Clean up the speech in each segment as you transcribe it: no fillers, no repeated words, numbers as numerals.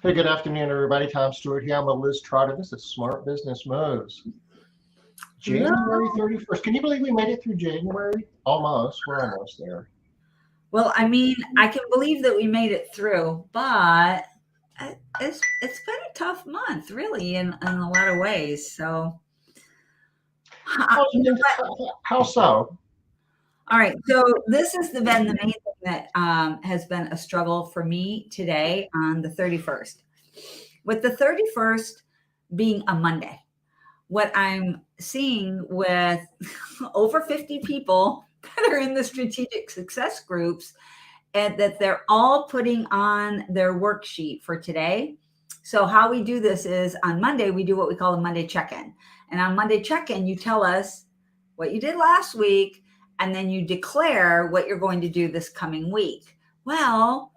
Hey, good afternoon, everybody. Tom Stewart here. I'm with Liz Trotter. This is Smart Business Moves. Hello. January 31st. Can you believe we made it through January? Almost. We're almost there. Well, I mean, I can believe that we made it through, but it's been a tough month, really, in a lot of ways. So, How, you know what? how so? All right. So this has been the main thing that has been a struggle for me today on the 31st. With the 31st being a Monday, what I'm seeing with over 50 people that are in the strategic success groups and that they're all putting on their worksheet for today. So how we do this is on Monday, we do what we call a Monday check-in. And on Monday check-in, you tell us what you did last week, and then you declare what you're going to do this coming week. Well,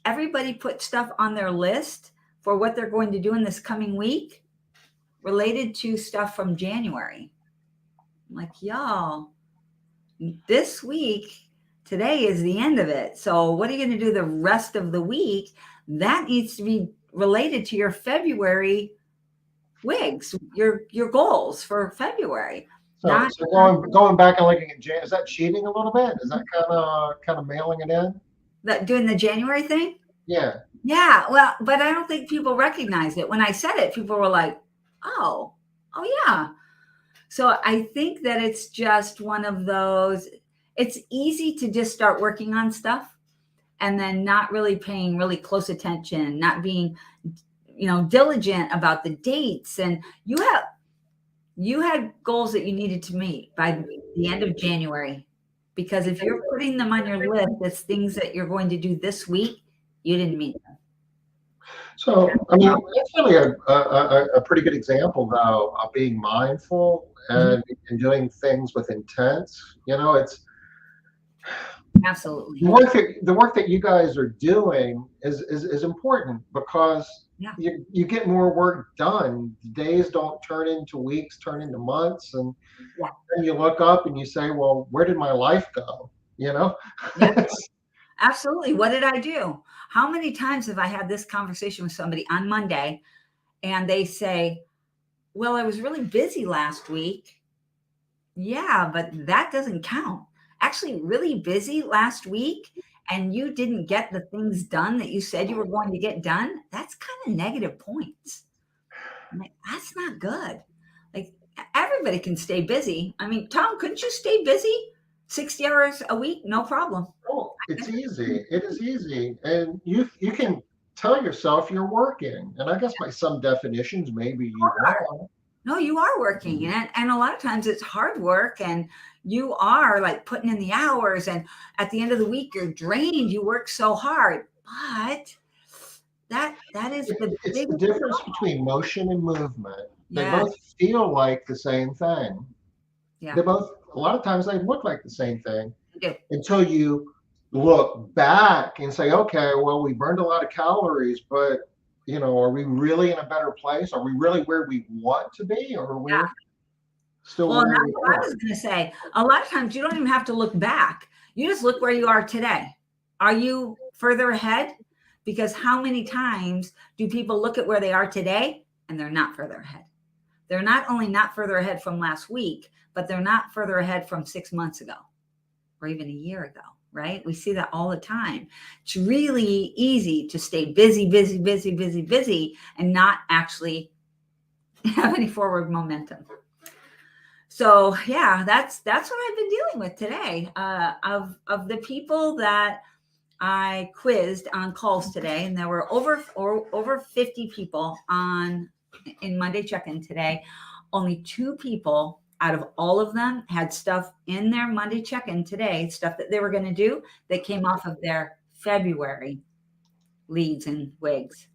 everybody put stuff on their list for what they're going to do in this coming week related to stuff from January. I'm like, y'all, this week, today is the end of it. So what are you going to do the rest of the week? That needs to be related to your February wigs, your goals for February. So, Not so going back and looking at Jan, is that cheating a little bit? Is that kind of mailing it in? that doing the January thing. Yeah. Yeah, well, but I don't think people recognized it. When I said it, people were like, oh yeah. So I think that it's just one of those, it's easy to just start working on stuff and then not really paying really close attention, not being, diligent about the dates. And you had goals that you needed to meet by the end of January, because if you're putting them on your list as things that you're going to do this week, you didn't meet them. So, I mean, that's really a pretty good example, though, of being mindful and doing things with intent. It's Absolutely. the work that you guys are doing is important because Yeah. you get more work done. Days don't turn into weeks, turn into months, and Yeah. then you look up and you say, "Well, where did my life go?" You know. Yeah. Absolutely. What did I do? How many times have I had this conversation with somebody on Monday and they say, well, I was really busy last week. Yeah, but that doesn't count. Actually, really busy last week and you didn't get the things done that you said you were going to get done. That's kind of negative points. I'm like, that's not good. Like, everybody can stay busy. I mean, Tom, couldn't you stay busy 60 hours a week? No problem. Oh, it's easy. It is easy, and you can tell yourself you're working. And I guess by some definitions, maybe you are. No, you are working, and a lot of times it's hard work, and you are like putting in the hours, and at the end of the week you're drained. You work so hard, but that is the It's the biggest difference problem. between motion and movement. They Yeah, both feel like the same thing. yeah, They both, a lot of times, they look like the same thing you do. until you look back and say, okay, well, we burned a lot of calories, but are we really in a better place? Are we really where we want to be, or are we Yeah. still Well, and where that's we what I were? was going to say. A lot of times you don't even have to look back. You just look where you are today. Are you further ahead? Because how many times do people look at where they are today and they're not further ahead? They're not only not further ahead from last week, but they're not further ahead from 6 months ago or even a year ago, right? We see that all the time. It's really easy to stay busy, busy, busy, busy, busy, and not actually have any forward momentum. So yeah, that's what I've been dealing with today. Of the people that I quizzed on calls today, and there were over 50 people in Monday check-in today. Only 2 people out of all of them had stuff in their Monday check-in today, stuff that they were going to do that came off of their February leads and wigs.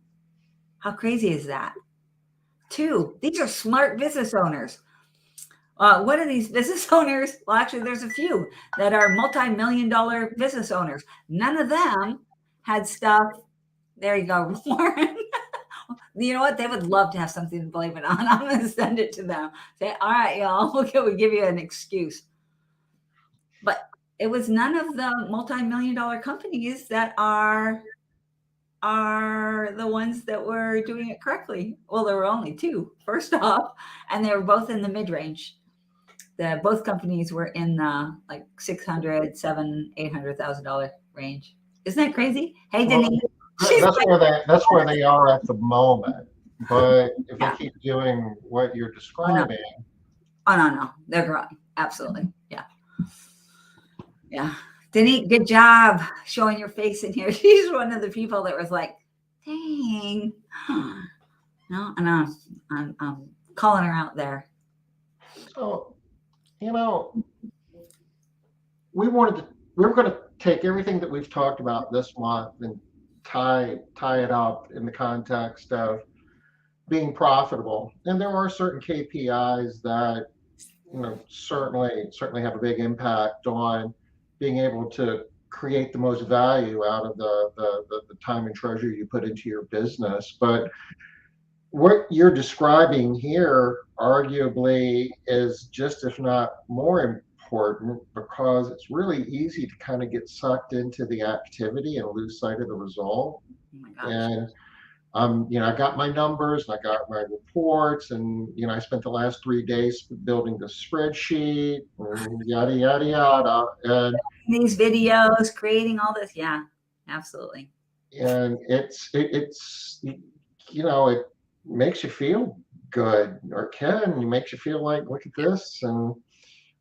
How crazy is that? 2. These are smart business owners. What are these business owners? Well, actually, there's a few that are multi-million-dollar business owners. None of them had stuff. There you go, Warren. You know what? They would love to have something to blame it on. I'm going to send it to them. Say, all right, y'all, we give you an excuse. But it was none of the multi-million-dollar companies that are are the ones that were doing it correctly. Well, there were only two, first off, and they were both in the mid-range. Both companies were in the like 600, 7, $800,000 range. Isn't that crazy? Hey, Well, Denise. She's that's where they are at the moment. But if they yeah. keep doing what you're Oh no. describing, Oh no, they're growing. Absolutely. Yeah. Yeah. Denise, good job showing your face in here. She's one of the people that was like, dang. No, and I'm calling her out there. so you know, we were going to take everything that we've talked about this month and tie it up in the context of being profitable. And there are certain KPIs that certainly have a big impact on being able to create the most value out of the time and treasure you put into your business. But what you're describing here arguably is just, if not more important, because it's really easy to kind of get sucked into the activity and lose sight of the result. Oh my gosh. And I got my numbers and I got my reports, and I spent the last 3 days building the spreadsheet, and yada yada yada, and These videos, creating all this, yeah, absolutely. it's it makes you feel good, or it makes you feel like, look at this, and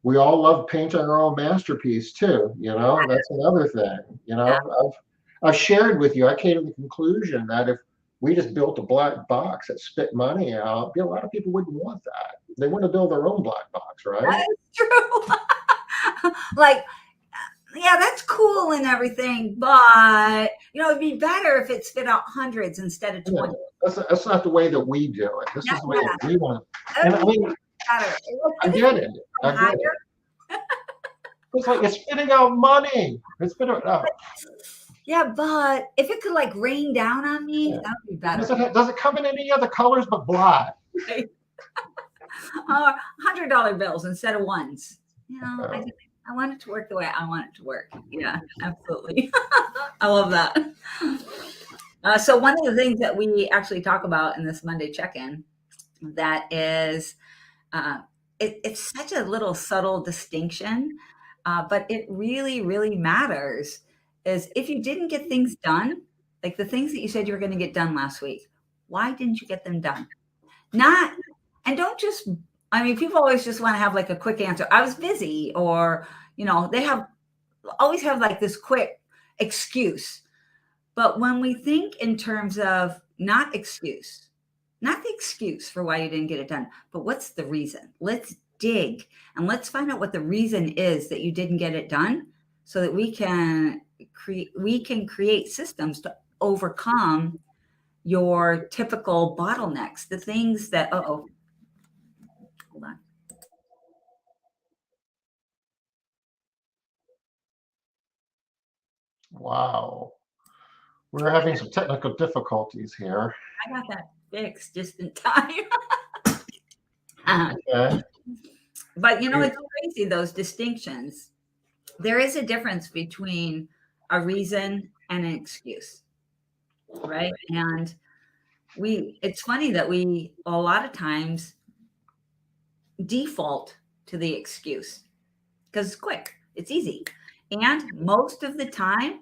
we all love painting our own masterpiece too. That's another thing. I've shared with you. I came to the conclusion that if we just built a black box that spit money out, a lot of people wouldn't want that. They want to build their own black box, right? That is true. Like, yeah, that's cool and everything, but it'd be better if it spit out hundreds instead of 20. That's not the way that we do it. This is the way that we want it. And I mean, I get it. It's like it's spitting out money. It's spitting out. Yeah, but if it could like rain down on me, that would be better. Does it come in any other colors but black? $100 bills instead of ones. I want it to work the way I want it to work. Yeah, absolutely. I love that. So one of the things that we actually talk about in this Monday check-in, that is, it's such a little subtle distinction, but it really, really matters, is if you didn't get things done, like the things that you said you were going to get done last week, why didn't you get them done? People always just want to have like a quick answer. I was busy, or, they always have like this quick excuse. But when we think in terms of not the excuse for why you didn't get it done, but what's the reason? Let's dig and let's find out what the reason is that you didn't get it done, so that we can create systems to overcome your typical bottlenecks, the things that, hold on. Wow. We're having some technical difficulties here. I got that fixed just in time. Okay. But it's crazy, those distinctions. There is a difference between a reason and an excuse, right? And it's funny that we a lot of times default to the excuse because it's quick, it's easy. And most of the time,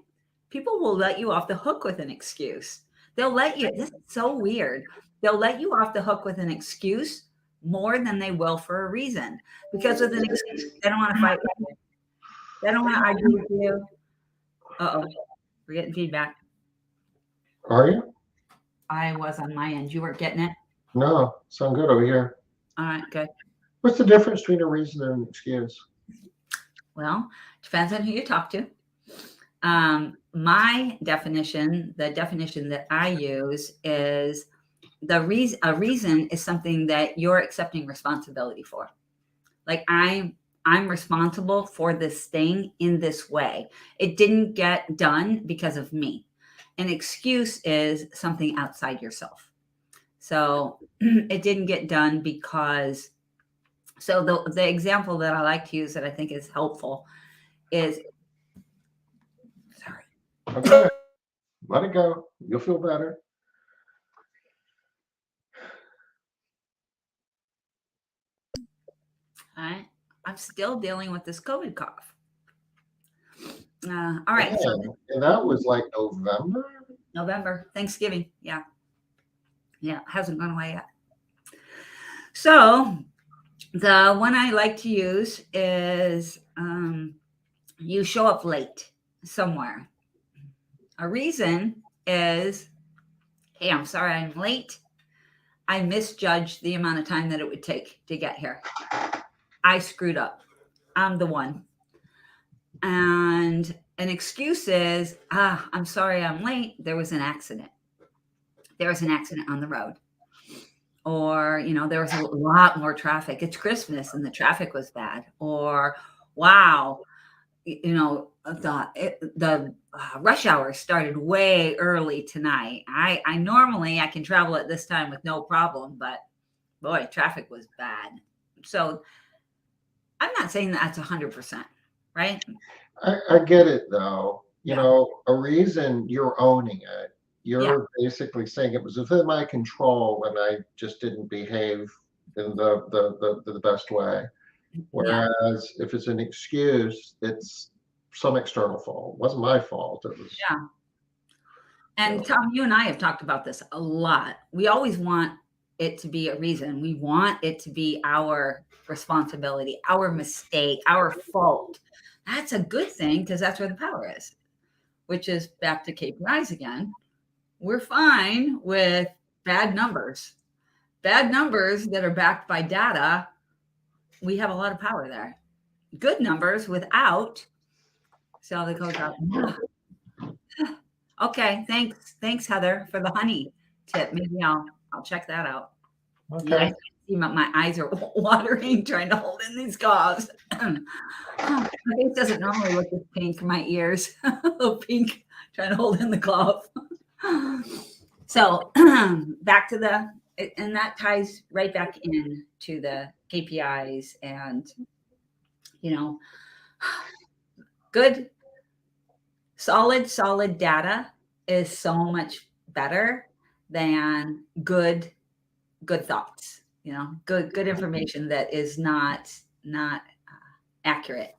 people will let you off the hook with an excuse. This is so weird. They'll let you off the hook with an excuse more than they will for a reason. Because with an excuse, they don't want to fight with you. They don't want to argue with you. Uh-oh, we're getting feedback. Are you? I was on my end. You weren't getting it? No, sound good over here. All right, good. What's the difference between a reason and an excuse? Well, depends on who you talk to. My definition, the definition that I use, is a reason is something that you're accepting responsibility for. Like I'm responsible for this thing in this way. It didn't get done because of me. An excuse is something outside yourself. So it didn't get done because. So the example that I like to use that I think is helpful is, sorry. Okay. Let it go. You'll feel better. I'm still dealing with this COVID cough. All right. Yeah. So And that was like November. November, Thanksgiving. Yeah. Yeah. Hasn't gone away yet. So the one I like to use is you show up late somewhere. A reason is, hey, I'm sorry I'm late. I misjudged the amount of time that it would take to get here. I screwed up. I'm the one. And an excuse is, I'm sorry I'm late. There was an accident. There was an accident on the road. Or, there was a lot more traffic. It's Christmas and the traffic was bad. Or, wow, the rush hour started way early tonight. I normally I can travel at this time with no problem, but boy, traffic was bad. So I'm not saying that's 100%, right? I get it though. Yeah. A reason you're owning it. Yeah. You're basically saying it was within my control and I just didn't behave in the best way. Yeah. Whereas if it's an excuse, it's some external fault. It wasn't my fault. It was, Yeah. And Tom, you and I have talked about this a lot. We always want it to be a reason. We want it to be our responsibility, our mistake, our fault. That's a good thing because that's where the power is, which is back to KPIs again. We're fine with bad numbers. Bad numbers that are backed by data, we have a lot of power there. Good numbers without, so the coach out. Okay, thanks, Heather, for the honey tip. Maybe I'll check that out. You guys okay. can't see my eyes are watering trying to hold in these coughs. My face doesn't normally look this pink. My ears, a little pink, trying to hold in the cough. So back to and that ties right back in to the KPIs and good, solid data is so much better than good thoughts, good information that is not accurate.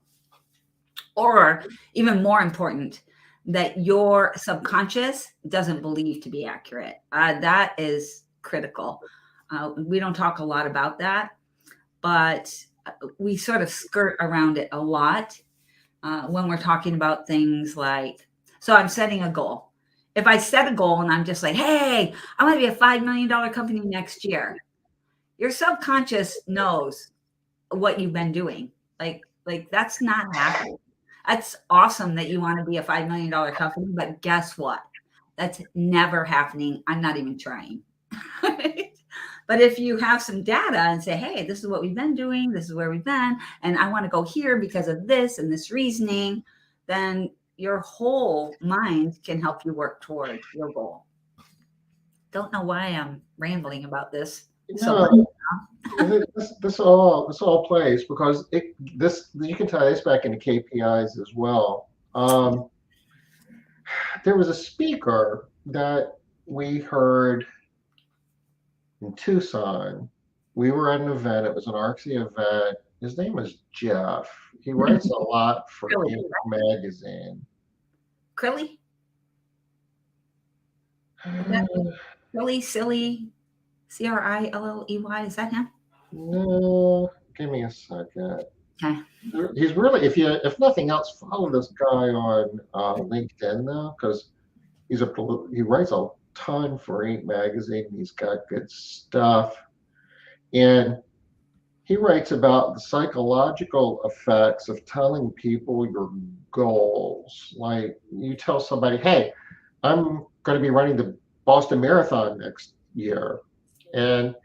Or even more important, that your subconscious doesn't believe to be accurate. That is critical. We don't talk a lot about that, but we sort of skirt around it a lot when we're talking about things like, so I'm setting a goal. If I set a goal and I'm just like, hey, I want to be a $5 million company next year, your subconscious knows what you've been doing. Like that's not happening. That's awesome that you want to be a $5 million company, but guess what? That's never happening. I'm not even trying. But if you have some data and say, hey, this is what we've been doing, this is where we've been, and I want to go here because of this and this reasoning, then your whole mind can help you work toward your goal. Don't know why I'm rambling about this so much. This all plays because this you can tie this back into KPIs as well. There was a speaker that we heard in Tucson. We were at an event. It was an ARCSI event. His name was Jeff. He writes a lot for Really? Magazine. Crilly? Is that Crilly, silly, Crilley? Is that him? No, give me a second. Okay. He's really, if nothing else, follow this guy on LinkedIn now because he writes a ton for Inc. magazine. He's got good stuff, and he writes about the psychological effects of telling people your goals. Like you tell somebody, "Hey, I'm going to be running the Boston Marathon next year," and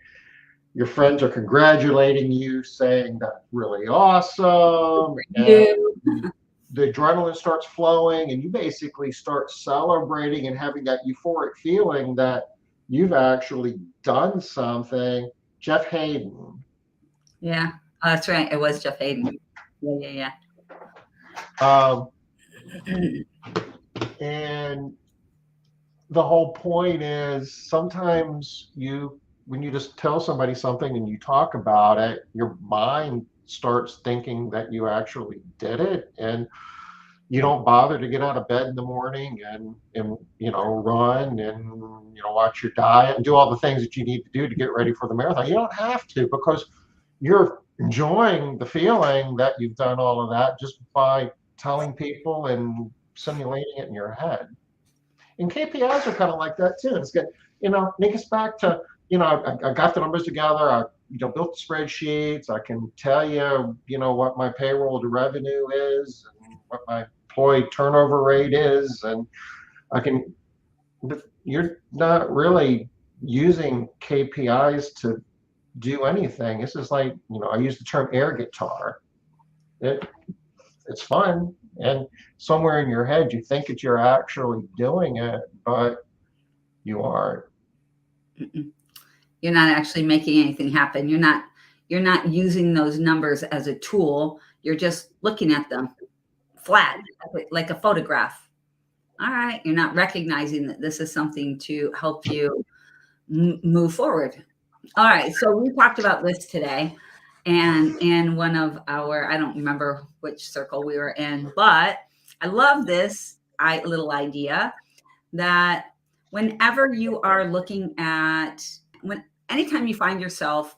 your friends are congratulating you, saying that's really awesome, and the adrenaline starts flowing, and you basically start celebrating and having that euphoric feeling that you've actually done something. Jeff Hayden. Yeah. Oh, that's right. It was Jeff Hayden. Yeah. And the whole point is sometimes when you just tell somebody something and you talk about it, your mind starts thinking that you actually did it, and you don't bother to get out of bed in the morning and run and watch your diet and do all the things that you need to do to get ready for the marathon. You don't have to, because you're enjoying the feeling that you've done all of that just by telling people and simulating it in your head. And KPIs are kind of like that too. It's good, make us back to, I got the numbers together. I, built the spreadsheets. I can tell you, what my payroll to revenue is and what my employee turnover rate is. And I can, but you're not really using KPIs to do anything. It's just like, I use the term air guitar. It, it's fun. And somewhere in your head, you think that you're actually doing it, but you aren't. Mm-mm. You're not actually making anything happen. You're not using those numbers as a tool. You're just looking at them flat, like a photograph. All right. You're not recognizing that this is something to help you move forward. All right. So we talked about this today. And in one of our, I don't remember which circle we were in, but I love this little idea that whenever you are looking at, anytime you find yourself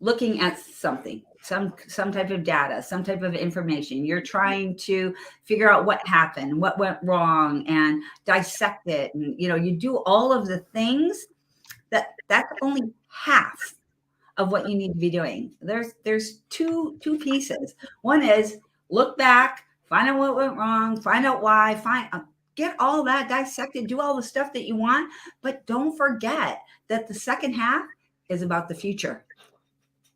looking at something, some type of data, some type of information, you're trying to figure out what happened, what went wrong, and dissect it, and you do all of the things that's only half of what you need to be doing. There's two pieces. One is look back, find out what went wrong, find out why, get all that dissected, do all the stuff that you want, but don't forget that the second half is about the future.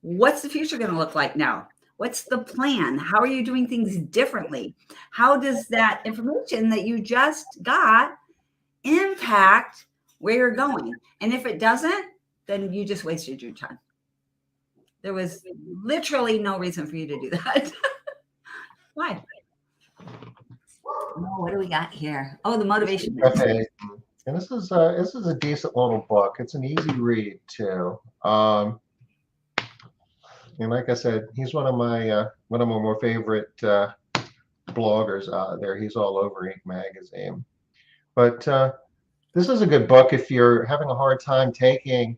What's the future going to look like now? What's the plan? How are you doing things differently? How does that information that you just got impact where you're going? And if it doesn't, then you just wasted your time. There was literally no reason for you to do that. Why? Oh, what do we got here? Oh, the motivation. Okay. And this is a decent little book. It's an easy read too. And like I said, he's one of my more favorite bloggers out there. He's all over Inc. magazine. But this is a good book if you're having a hard time taking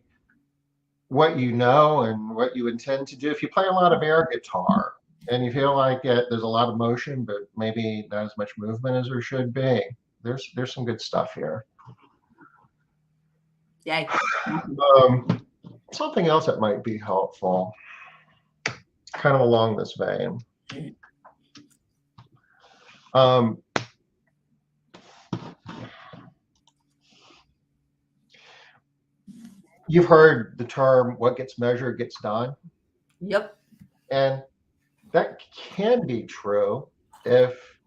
what you know and what you intend to do. If you play a lot of air guitar and you feel like there's a lot of motion, but maybe not as much movement as there should be, there's some good stuff here. Yay. Something else that might be helpful, kind of along this vein. You've heard the term, what gets measured gets done. Yep. And that can be true if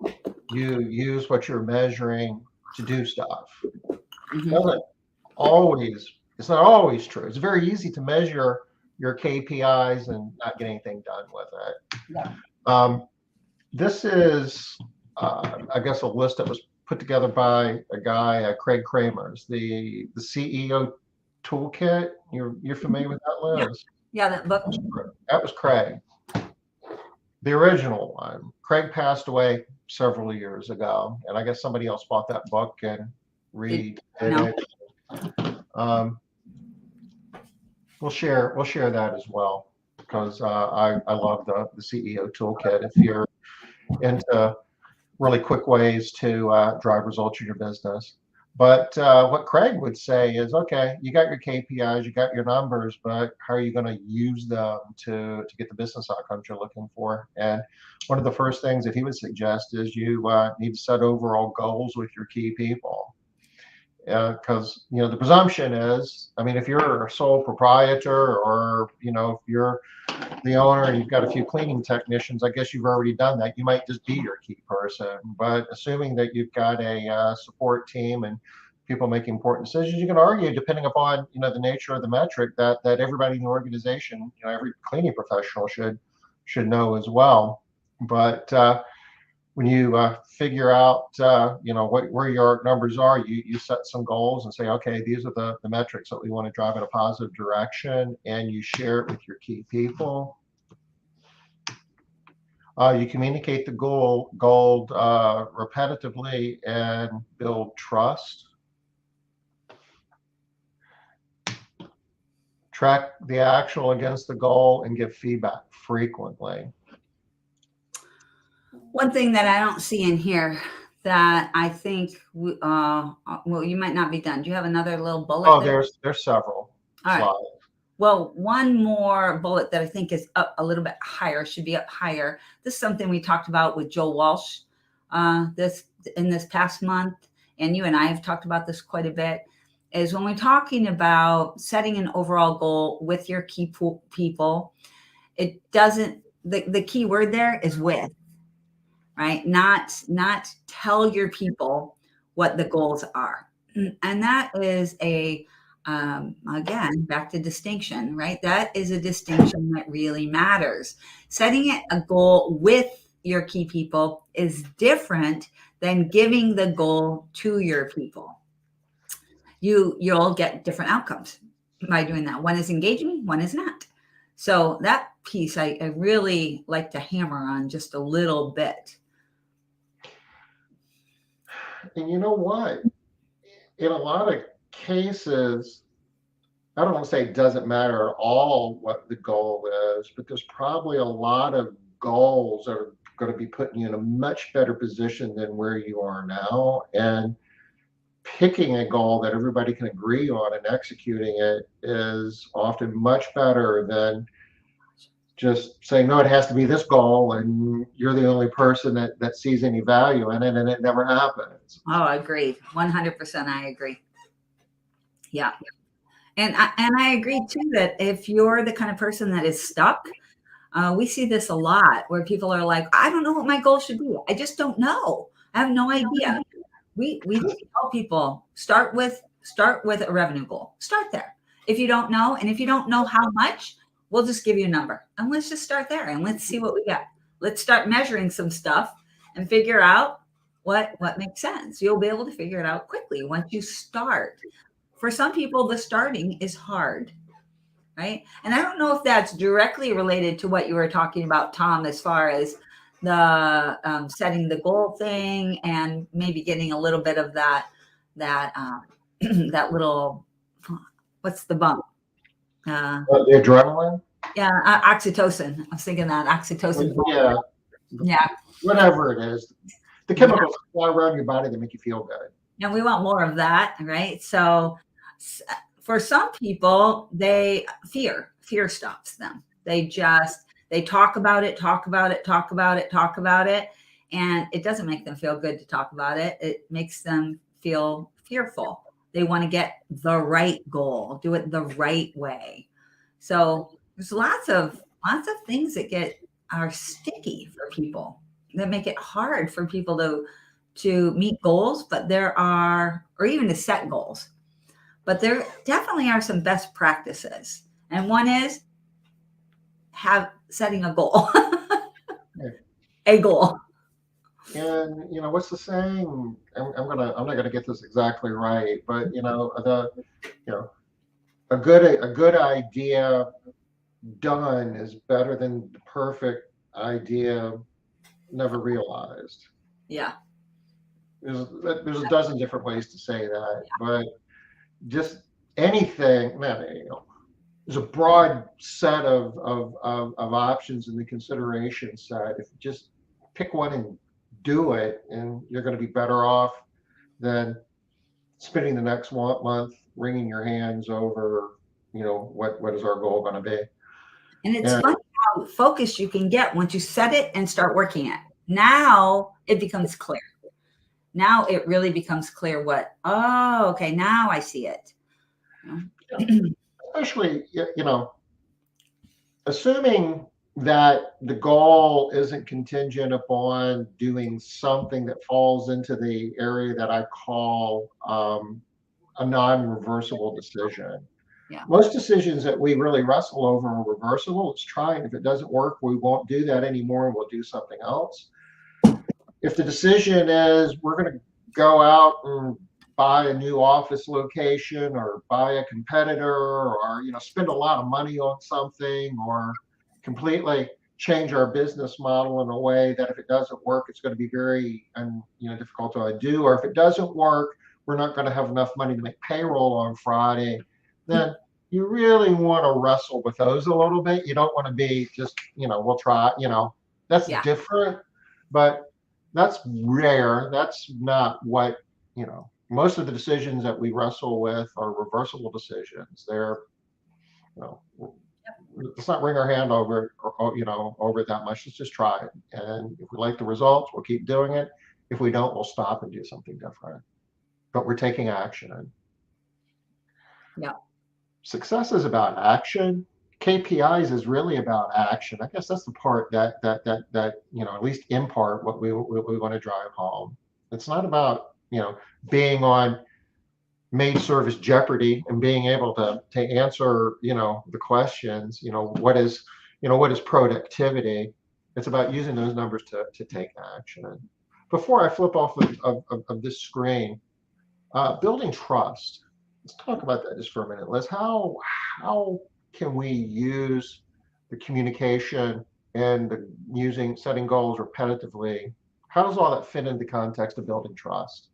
you use what you're measuring to do stuff. Mm-hmm. It's not always true. It's very easy to measure your KPIs and not get anything done with it. Yeah. This is, I guess, a list that was put together by a guy, Craig Kramer's, the CEO Toolkit. You're familiar with that list? Yeah, that book. That was Craig, the original one. Craig passed away several years ago, and I guess somebody else bought that book and redid it. We'll share that as well, because I love the CEO Toolkit. If you're into really quick ways to drive results in your business. But what Craig would say is, okay, you got your KPIs, you got your numbers, but how are you going to use them to get the business outcomes you're looking for? And one of the first things that he would suggest is you need to set overall goals with your key people. Because the presumption is, I mean, if you're a sole proprietor, or if you're the owner and you've got a few cleaning technicians, I guess you've already done that. You might just be your key person. But assuming that you've got a support team and people making important decisions, you can argue, depending upon the nature of the metric, that everybody in the organization, every cleaning professional should know as well. But when you figure out, where your numbers are, you set some goals and say, okay, these are the metrics that we want to drive in a positive direction, and you share it with your key people. You communicate the goal repetitively and build trust. Track the actual against the goal and give feedback frequently. One thing that I don't see in here that I think, well, you might not be done. Do you have another little bullet? Oh, there's several slides. Right. Well, one more bullet that I think is up a little bit higher, should be up higher. This is something we talked about with Joe Walsh this past month, and you and I have talked about this quite a bit, is when we're talking about setting an overall goal with your key people, it doesn't, the key word there is with, right? Not tell your people what the goals are. And that is again, back to distinction, right? That is a distinction that really matters. Setting a goal with your key people is different than giving the goal to your people. You'll get different outcomes by doing that. One is engaging, one is not. So that piece I really like to hammer on just a little bit. And you know what? In a lot of cases, I don't want to say it doesn't matter at all what the goal is, but there's probably a lot of goals that are going to be putting you in a much better position than where you are now. And picking a goal that everybody can agree on and executing it is often much better than just saying, no, it has to be this goal, and you're the only person that sees any value in it, and it never happens. Oh, agreed. 100% I agree. Yeah. And I agree too, that if you're the kind of person that is stuck, we see this a lot where people are like, I don't know what my goal should be. I just don't know. I have no idea. We tell people, start with a revenue goal. Start there. If you don't know, and if you don't know how much, we'll just give you a number, and let's just start there and let's see what we get. Let's start measuring some stuff and figure out what makes sense. You'll be able to figure it out quickly once you start. For some people, the starting is hard, right? And I don't know if that's directly related to what you were talking about, Tom, as far as the setting the goal thing and maybe getting a little bit of that that little, what's the bump? The adrenaline? Yeah, oxytocin. I was thinking that oxytocin. Yeah. Whatever it is. The chemicals fly around your body that make you feel good. And we want more of that, right? So for some people, fear stops them. They talk about it, and it doesn't make them feel good to talk about it. It makes them feel fearful. They want to get the right goal, do it the right way. So there's lots of things that are sticky for people, that make it hard for people to meet goals, or even to set goals. But there definitely are some best practices. And one is setting a goal, a goal. And what's the saying? I'm not gonna get this exactly right, but a good idea done is better than the perfect idea never realized. Yeah. There's a dozen different ways to say that, but just anything, there's a broad set of options in the consideration set. If you just pick one and do it, and you're going to be better off than spending the next month wringing your hands over, what is our goal going to be. And it's funny how focused you can get once you set it and start working it. Now it becomes clear. Now it really becomes clear okay, now I see it. Especially, assuming that the goal isn't contingent upon doing something that falls into the area that I call a non-reversible decision. Yeah. Most decisions that we really wrestle over are reversible. Let's try it. If it doesn't work, we won't do that anymore, and we'll do something else. if the decision is we're going to go out and buy a new office location or buy a competitor or spend a lot of money on something or completely change our business model in a way that if it doesn't work it's going to be very difficult to undo, or if it doesn't work we're not going to have enough money to make payroll on Friday, then you really want to wrestle with those a little bit. You don't want to be just we'll try, that's Yeah. different, but that's rare. That's not what, most of the decisions that we wrestle with are reversible decisions. They're, you know, let's not wring our hand over it or, over it that much. Let's just try it. And if we like the results, we'll keep doing it. If we don't, we'll stop and do something different. But we're taking action. Yeah. Success is about action. KPIs is really about action. I guess that's the part that at least in part what we want to drive home. It's not about being on maid service Jeopardy and being able to answer the questions. What is productivity? It's about using those numbers to take action. Before I flip off of this screen, building trust. Let's talk about that just for a minute, Liz. How can we use the communication and setting goals repetitively? How does all that fit into the context of building trust?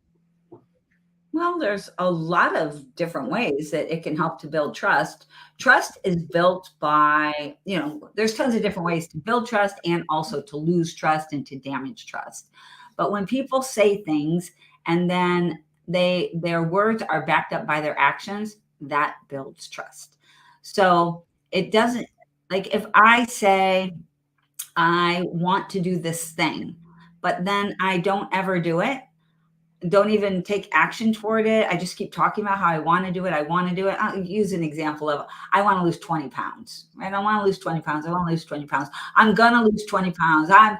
Well, there's a lot of different ways that it can help to build trust. Trust is built by, there's tons of different ways to build trust and also to lose trust and to damage trust. But when people say things and then their words are backed up by their actions, that builds trust. So it doesn't, like if I say, I want to do this thing, but then I don't ever do it, don't even take action toward it. I just keep talking about how I want to do it. I want to do it. I'll use an example of, I want to lose 20 pounds, right? I want to lose 20 pounds. I want to lose 20 pounds. I'm going to lose 20 pounds. I'm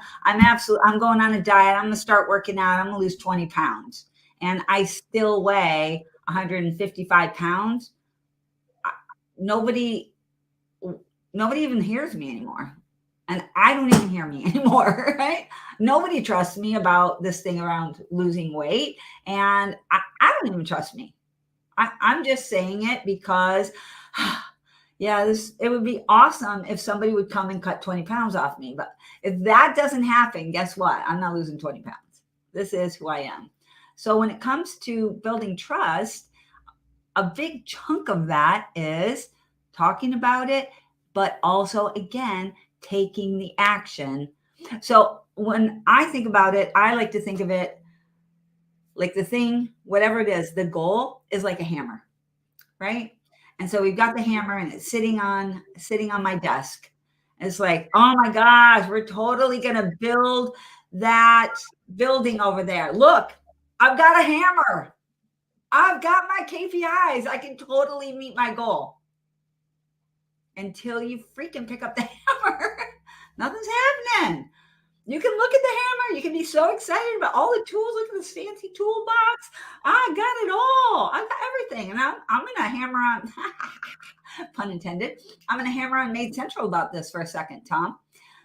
going on a diet. I'm going to start working out. I'm going to lose 20 pounds. And I still weigh 155 pounds. Nobody even hears me anymore. And I don't even hear me anymore, right? Nobody trusts me about this thing around losing weight. And I don't even trust me. I'm just saying it because, it would be awesome if somebody would come and cut 20 pounds off me. But if that doesn't happen, guess what? I'm not losing 20 pounds. This is who I am. So when it comes to building trust, a big chunk of that is talking about it, but also, again, taking the action. So when I think about it, I like to think of it like the thing, whatever it is, the goal is like a hammer, right? And so we've got the hammer and it's sitting on my desk. It's like, oh my gosh, we're totally going to build that building over there. Look, I've got a hammer. I've got my KPIs. I can totally meet my goal. Until you freaking pick up the hammer, nothing's happening. You can look at the hammer. You can be so excited about all the tools. Look at this fancy toolbox. I got it all. I've got everything. And I'm going to hammer on, pun intended, I'm going to hammer on Made Central about this for a second, Tom.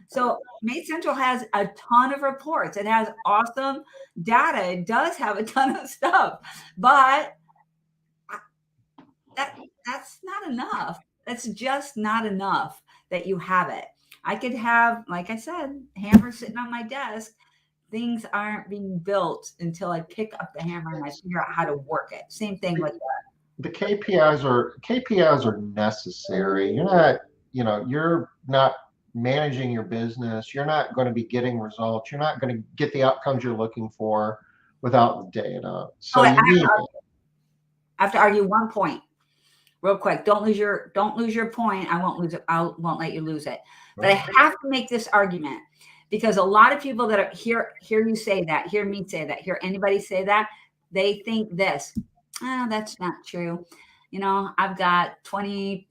So Made Central has a ton of reports. It has awesome data. It does have a ton of stuff. But that's not enough. That's just not enough that you have it. I could have, like I said, hammer sitting on my desk. Things aren't being built until I pick up the hammer and I figure out how to work it. Same thing with that. The KPIs are necessary. You're not managing your business. You're not going to be getting results. You're not going to get the outcomes you're looking for without the data. So you need it. I have to argue one point. Real quick, don't lose your point. I won't lose it. I won't let you lose it. But I have to make this argument because a lot of people that are hear you say that, hear me say that, hear anybody say that, they think this. That's not true. I've got 22%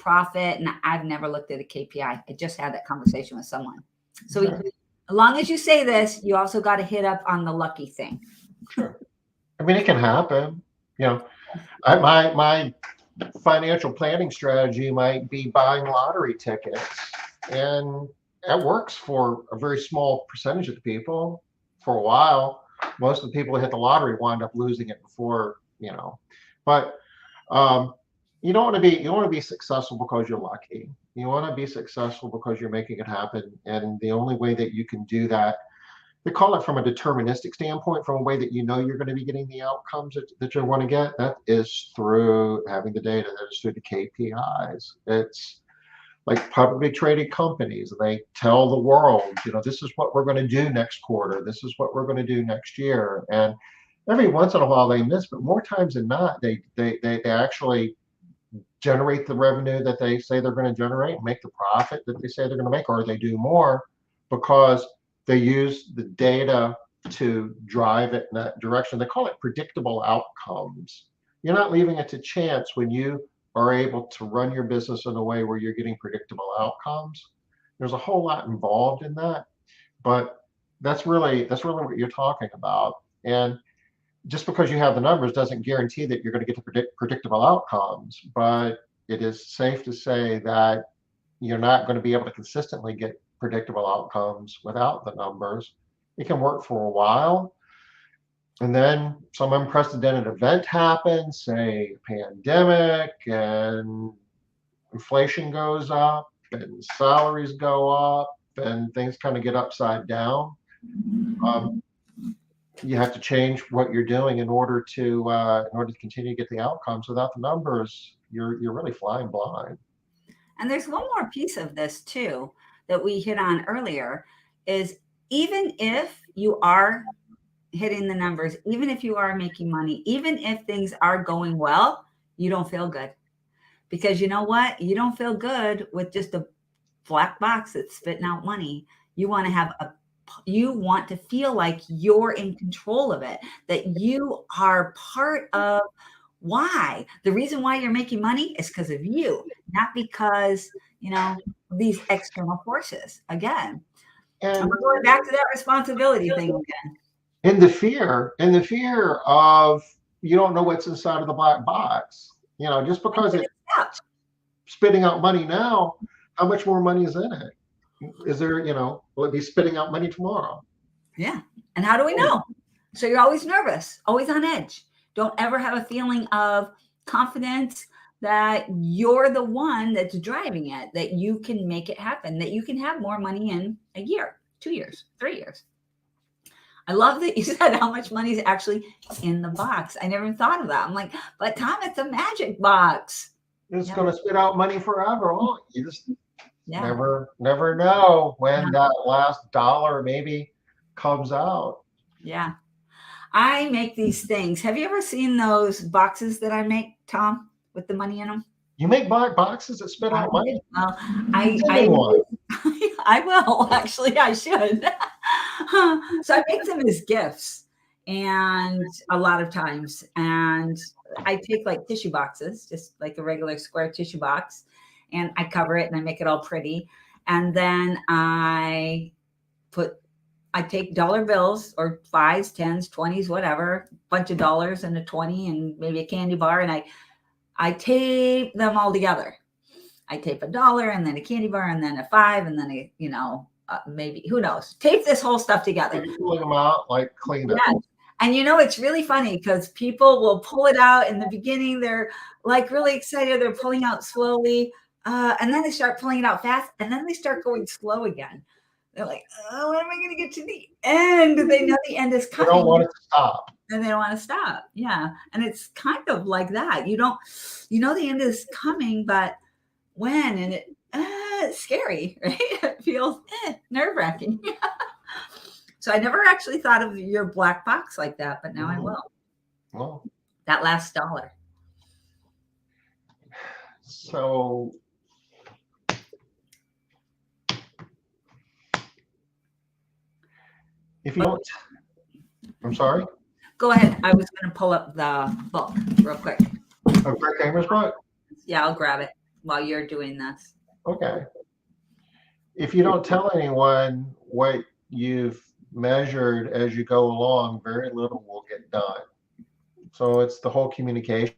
profit, and I've never looked at a KPI. I just had that conversation with someone. So as long as you say this, you also got to hit up on the lucky thing. Sure. I mean, it can happen. My financial planning strategy might be buying lottery tickets, and that works for a very small percentage of the people. for a while. Most of the people who hit the lottery wind up losing it before, but um, you don't want to be successful because you're lucky. You want to be successful because you're making it happen. And the only way that you can do that, they call it from a deterministic standpoint, from a way that you're going to be getting the outcomes that you want to get, that is through having the data, that is through the KPIs. It's like publicly traded companies. They tell the world, this is what we're going to do next quarter. This is what we're going to do next year. And every once in a while they miss, but more times than not, they actually generate the revenue that they say they're going to generate, make the profit that they say they're going to make, or they do more because they use the data to drive it in that direction. They call it predictable outcomes. You're not leaving it to chance when you are able to run your business in a way where you're getting predictable outcomes. There's a whole lot involved in that, but that's really what you're talking about. And just because you have the numbers doesn't guarantee that you're going to get the predictable outcomes, but it is safe to say that you're not going to be able to consistently get predictable outcomes without the numbers. It can work for a while, and then some unprecedented event happens, say a pandemic, and inflation goes up, and salaries go up, and things kind of get upside down. You have to change what you're doing in order to continue to get the outcomes. Without the numbers, you're really flying blind. And there's one more piece of this too that we hit on earlier, is even if you are hitting the numbers, even if you are making money, even if things are going well, you don't feel good. Because you know what? You don't feel good with just a black box that's spitting out money. You want to feel like you're in control of it, that you are part of why. The reason why you're making money is because of you, not because, these external forces. Again, and we're going back to that responsibility thing again. And the fear of you don't know what's inside of the black box. Just because it's spitting out money now, how much more money is in it? Is there, will it be spitting out money tomorrow? Yeah. And how do we know? So you're always nervous, always on edge. Don't ever have a feeling of confidence that you're the one that's driving it, that you can make it happen, that you can have more money in a year, 2 years, 3 years. I love that you said how much money is actually in the box. I never thought of that. I'm like, but Tom, it's a magic box. It's going to spit out money forever. Oh, you just never know when that last dollar maybe comes out. Yeah. I make these things. Have you ever seen those boxes that I make, Tom, with the money in them? You make boxes that spit out money? Well, I will. Actually, I should. So I make them as gifts, and a lot of times, and I take like tissue boxes, just like a regular square tissue box, and I cover it and I make it all pretty. And then I take dollar bills or 5s, 10s, 20s, whatever, bunch of dollars and a 20 and maybe a candy bar. And I tape them all together. I tape $1 and then a candy bar and then a 5 and then maybe, who knows, tape this whole stuff together. Pulling them out like clean up. Yeah. And it's really funny because people will pull it out in the beginning. They're like really excited. They're pulling out slowly. And then they start pulling it out fast. And then they start going slow again. They're like, oh, when am I going to get to the end? They know the end is coming. They don't want it to stop. And they don't want to stop. Yeah. And it's kind of like that. You know the end is coming, but when? And it's scary, right? It feels nerve-wracking. So I never actually thought of your black box like that, but now I will. Well, that last dollar. So if you don't, I'm sorry. Go ahead. I was going to pull up the book real quick. Oh, Greg Kramer's book? Yeah, I'll grab it while you're doing this. Okay. If you don't tell anyone what you've measured as you go along, very little will get done. So it's the whole communication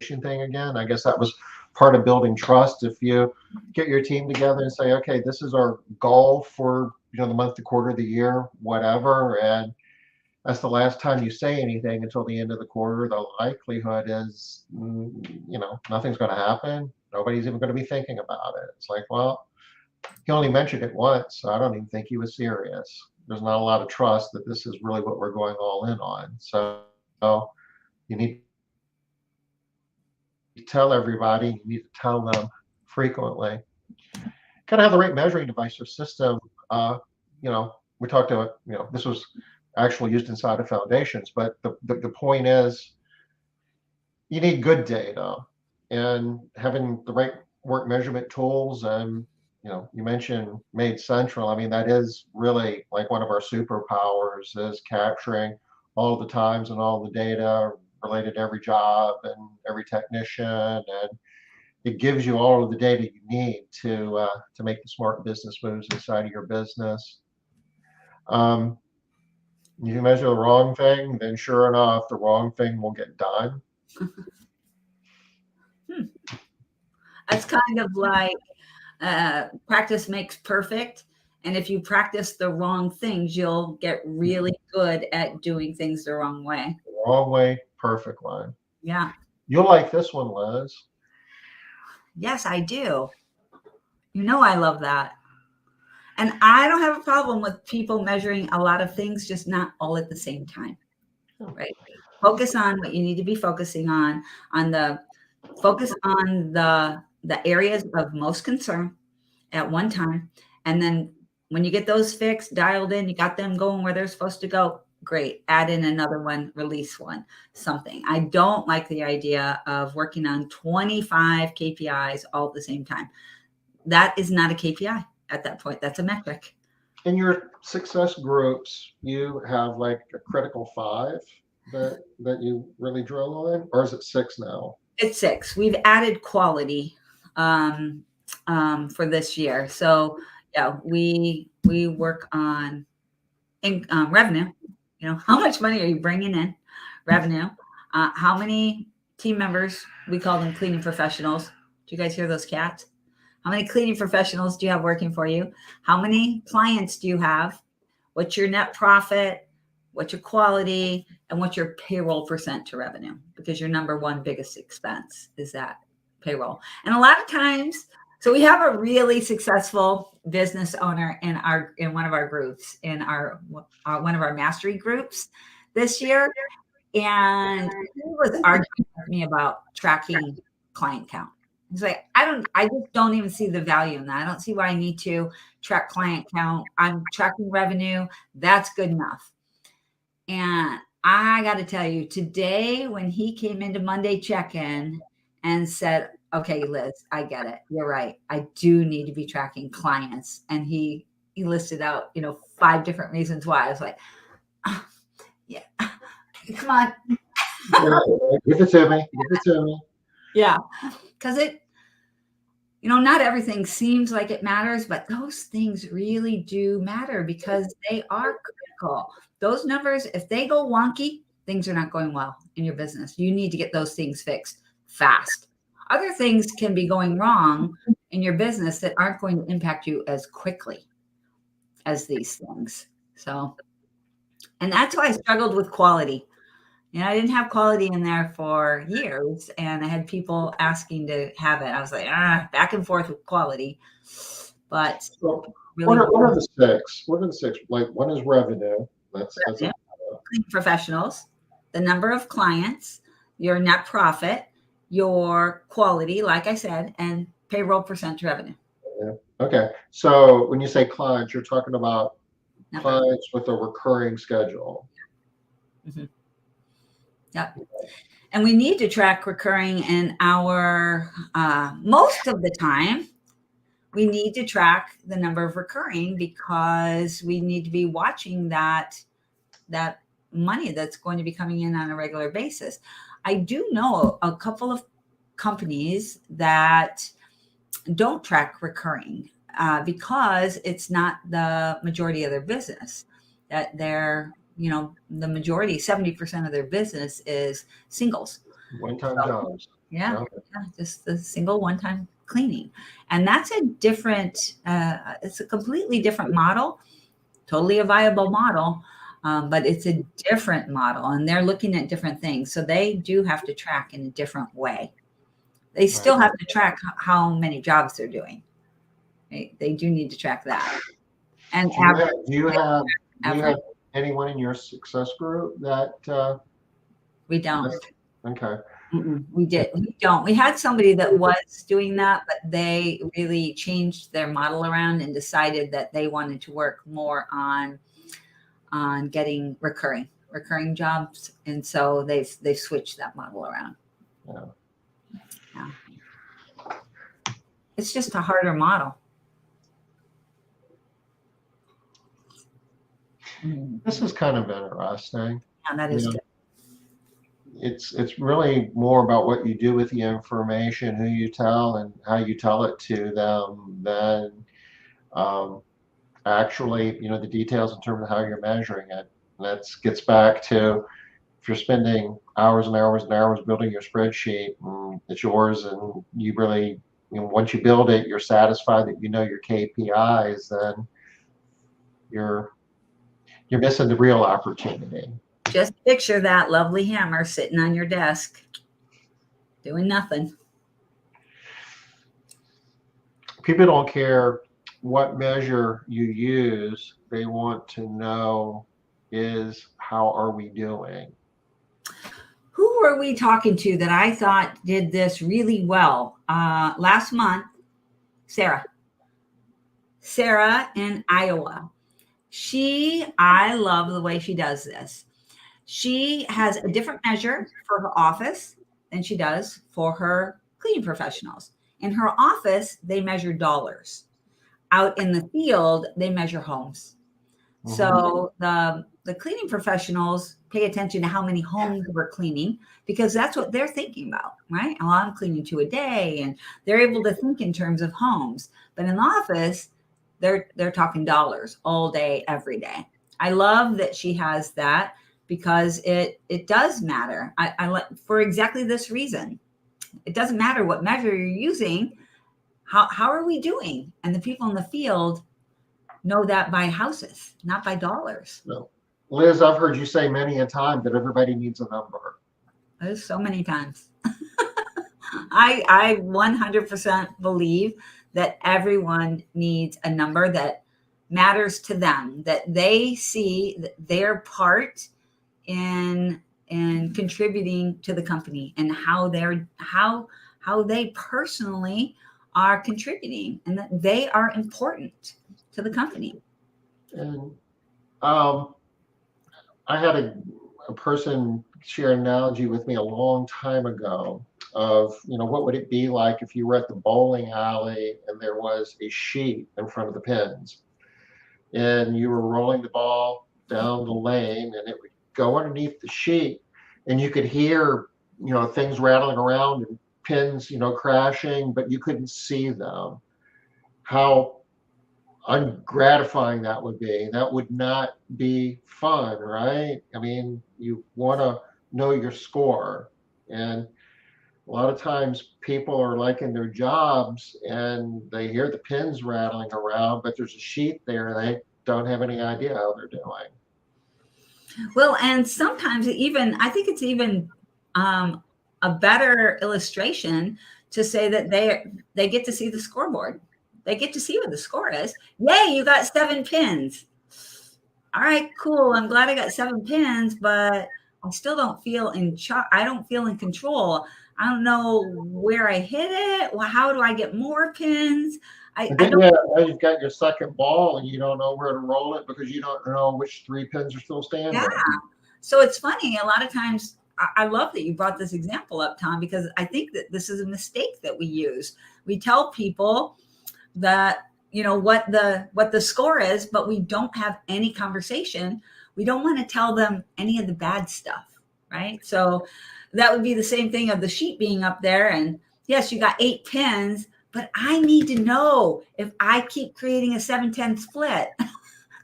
thing again. I guess that was part of building trust. If you get your team together and say, okay, this is our goal for the month, the quarter, the year, whatever. And that's the last time you say anything until the end of the quarter. The likelihood is, nothing's going to happen. Nobody's even going to be thinking about it. It's like, well, he only mentioned it once, so I don't even think he was serious. There's not a lot of trust that this is really what we're going all in on. So you need to tell everybody, you need to tell them frequently. Kind of have the right measuring device or system. We talked about, this was actually used inside of foundations, but the point is you need good data, and having the right work measurement tools. And you mentioned Made Central. I mean, that is really like one of our superpowers, is capturing all the times and all the data related to every job and every technician, and it gives you all of the data you need to make the smart business moves inside of your business. You measure the wrong thing, then sure enough, the wrong thing will get done. That's kind of like practice makes perfect. And if you practice the wrong things, you'll get really good at doing things the wrong way. Wrong way, perfect line. Yeah. You'll like this one, Liz. Yes, I do. I love that. And I don't have a problem with people measuring a lot of things, just not all at the same time. Right? Focus on what you need to be focusing on the areas of most concern at one time. And then when you get those fixed, dialed in, you got them going where they're supposed to go, great. Add in another one, release one, something. I don't like the idea of working on 25 KPIs all at the same time. That is not a KPI at that point. That's a metric. In your success groups, you have like a critical 5 that you really drill on, or is it 6 now? It's 6. We've added quality for this year. So yeah, we work on revenue. How much money are you bringing in? Revenue. How many team members? We call them cleaning professionals. Do you guys hear those cats? How many cleaning professionals do you have working for you? How many clients do you have? What's your net profit? What's your quality? And what's your payroll percent to revenue? Because your number one biggest expense is that payroll. And a lot of times, so we have a really successful business owner in one of our groups, in our one of our mastery groups this year. And he was arguing with me about tracking client count. He's like, I just don't even see the value in that. I don't see why I need to track client count. I'm tracking revenue. That's good enough. And I got to tell you, today, when he came into Monday check-in and said, okay, Liz, I get it. You're right. I do need to be tracking clients. And he listed out, 5 different reasons why. I was like, oh, yeah, come on. Give it to me. Yeah. Because not everything seems like it matters, but those things really do matter because they are critical. Those numbers, if they go wonky, things are not going well in your business. You need to get those things fixed fast. Other things can be going wrong in your business that aren't going to impact you as quickly as these things. So, and that's why I struggled with quality. I didn't have quality in there for years, and I had people asking to have it. I was like, back and forth with quality. But so really, what are the 6? What are the 6? Like, one is revenue. That's professionals, the number of clients, your net profit, your quality, like I said, and payroll percent to revenue. Yeah. Okay. So when you say clients, you're talking about clients with a recurring schedule. Mm-hmm. Yep. And we need to track recurring in our, most of the time, we need to track the number of recurring because we need to be watching that money that's going to be coming in on a regular basis. I do know a couple of companies that don't track recurring because it's not the majority of their business, that they're, the majority, 70% of their business is singles. One-time jobs. Yeah, just the single one-time cleaning. And that's a different, it's a completely different model. totally a viable model, but it's a different model, and they're looking at different things. So they do have to track in a different way. They still have to track how many jobs they're doing. Right? They do need to track that. And do you have anyone in your success group that we don't. Okay. We don't. We had somebody that was doing that, but they really changed their model around and decided that they wanted to work more on getting recurring jobs, and so they've switched that model around. Yeah. It's just a harder model. This is kind of interesting. Yeah, that is good. It's really more about what you do with the information, who you tell, and how you tell it to them than actually, the details in terms of how you're measuring it. And that gets back to, if you're spending hours and hours and hours building your spreadsheet, it's yours, and you really, once you build it, you're satisfied that you know your KPIs, then you're missing the real opportunity. Just picture that lovely hammer sitting on your desk, doing nothing. People don't care what measure you use. They want to know is, how are we doing? Who were we talking to that I thought did this really well? Last month, Sarah in Iowa. I love the way she does this. She has a different measure for her office than she does for her cleaning professionals. In her office, they measure dollars. Out in the field, they measure homes. Mm-hmm. So the cleaning professionals pay attention to how many homes we're cleaning, because that's what they're thinking about, right? Oh, I'm cleaning 2 a day, and they're able to think in terms of homes. But in the office, they're talking dollars all day, every day. I love that she has that, because it does matter. I like, for exactly this reason. It doesn't matter what measure you're using. How are we doing? And the people in the field know that by houses, not by dollars. No. Liz, I've heard you say many a time that everybody needs a number. There's so many times. I 100% believe that everyone needs a number that matters to them, that they see their part in contributing to the company, and how they personally are contributing, and that they are important to the company. And I had a person share an analogy with me a long time ago of, what would it be like if you were at the bowling alley and there was a sheet in front of the pins, and you were rolling the ball down the lane, and it would go underneath the sheet, and you could hear, things rattling around and pins, crashing, but you couldn't see them. How ungratifying that would be. That would not be fun, right? I mean, you want to know your score. And a lot of times people are like in their jobs and they hear the pins rattling around, but there's a sheet there and they don't have any idea how they're doing. Well, and sometimes I think it's even a better illustration to say that they get to see the scoreboard. They get to see what the score is. Yay, you got 7 pins. All right, cool. I'm glad I got 7 pins, but I still don't feel I don't feel in control. I don't know where I hit it. Well, how do I get more pins? I don't. Yeah, you've got your second ball and you don't know where to roll it because you don't know which 3 pins are still standing. Yeah. So it's funny. A lot of times, I love that you brought this example up, Tom, because I think that this is a mistake that we use. We tell people that, what the score is, but we don't have any conversation. We don't want to tell them any of the bad stuff, right? So that would be the same thing of the sheet being up there. And yes, you got 8 pins, but I need to know if I keep creating a 7-10 split.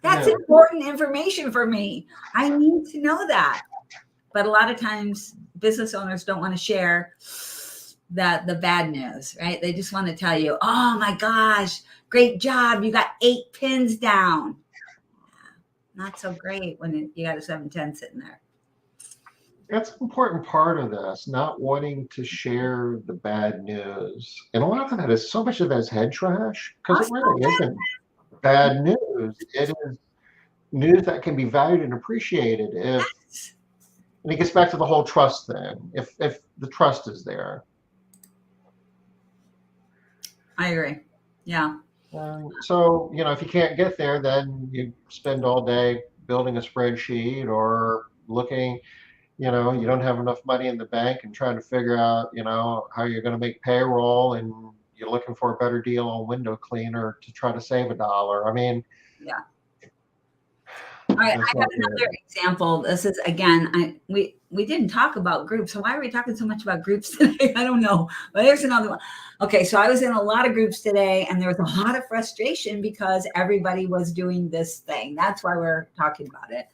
That's important information for me. I need to know that. But a lot of times business owners don't want to share the bad news, right? They just want to tell you, oh my gosh, great job. You got 8 pins down. not so great when you got a 710 sitting there. That's an important part of this, not wanting to share the bad news. And a lot of that is so much of that is head trash because it really isn't bad news. It is news that can be valued and appreciated if, and it gets back to the whole trust thing, if the trust is there. I agree. Yeah. So, if you can't get there, then you spend all day building a spreadsheet or looking, you don't have enough money in the bank and trying to figure out, how you're going to make payroll and you're looking for a better deal on window cleaner to try to save $1. I mean, Yeah. All right, I got another example. This is again, we didn't talk about groups. So why are we talking so much about groups today? I don't know. But here's another one. Okay, so I was in a lot of groups today, and there was a lot of frustration because everybody was doing this thing. That's why we're talking about it.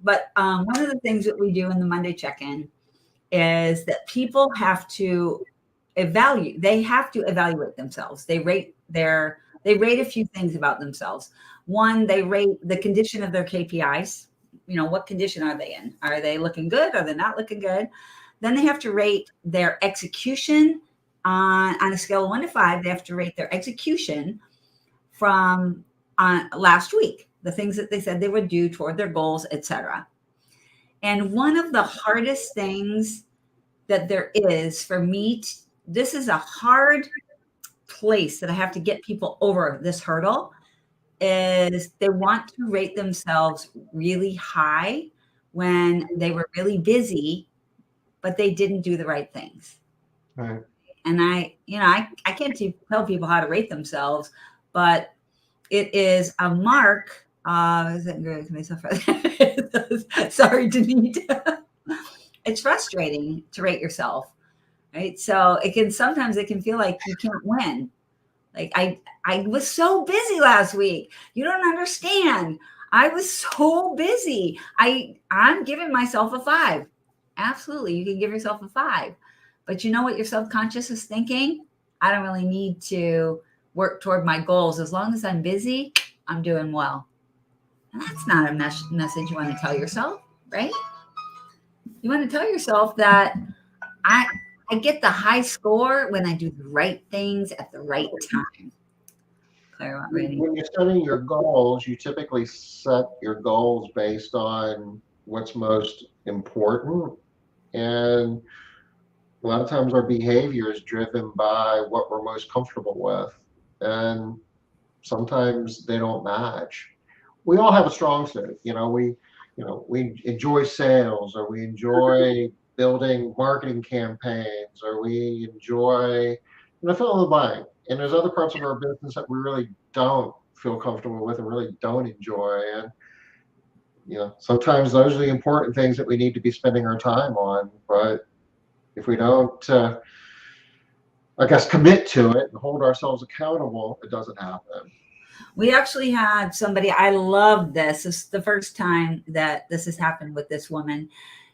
But one of the things that we do in the Monday check-in is that people have to evaluate. They have to evaluate themselves. They rate a few things about themselves. One, they rate the condition of their KPIs. What condition are they in? Are they looking good? Are they not looking good? Then they have to rate their execution on a scale of 1 to 5. They have to rate their execution from last week, the things that they said they would do toward their goals, etc. And one of the hardest things that there is for me, this is a hard place that I have to get people over this hurdle, is they want to rate themselves really high when they were really busy, but they didn't do the right things. Right. And I can't tell people how to rate themselves, but it is a mark. Sorry, Denise. It's frustrating to rate yourself, right? So sometimes it can feel like you can't win. Like I was so busy last week. You don't understand. I was so busy. I'm giving myself a 5. Absolutely. You can give yourself a 5. But you know what your subconscious is thinking? I don't really need to work toward my goals. As long as I'm busy, I'm doing well. And that's not a message you want to tell yourself, right? You want to tell yourself that I get the high score when I do the right things at the right time. When you're setting your goals, you typically set your goals based on what's most important. And a lot of times our behavior is driven by what we're most comfortable with. And sometimes they don't match. We all have a strong suit. We enjoy sales, or we enjoy building marketing campaigns, or we enjoy, fill in the blank. And there's other parts of our business that we really don't feel comfortable with and really don't enjoy. And sometimes those are the important things that we need to be spending our time on. But if we don't, I guess, commit to it and hold ourselves accountable, it doesn't happen. We actually had somebody, I love this. This is the first time that this has happened with this woman.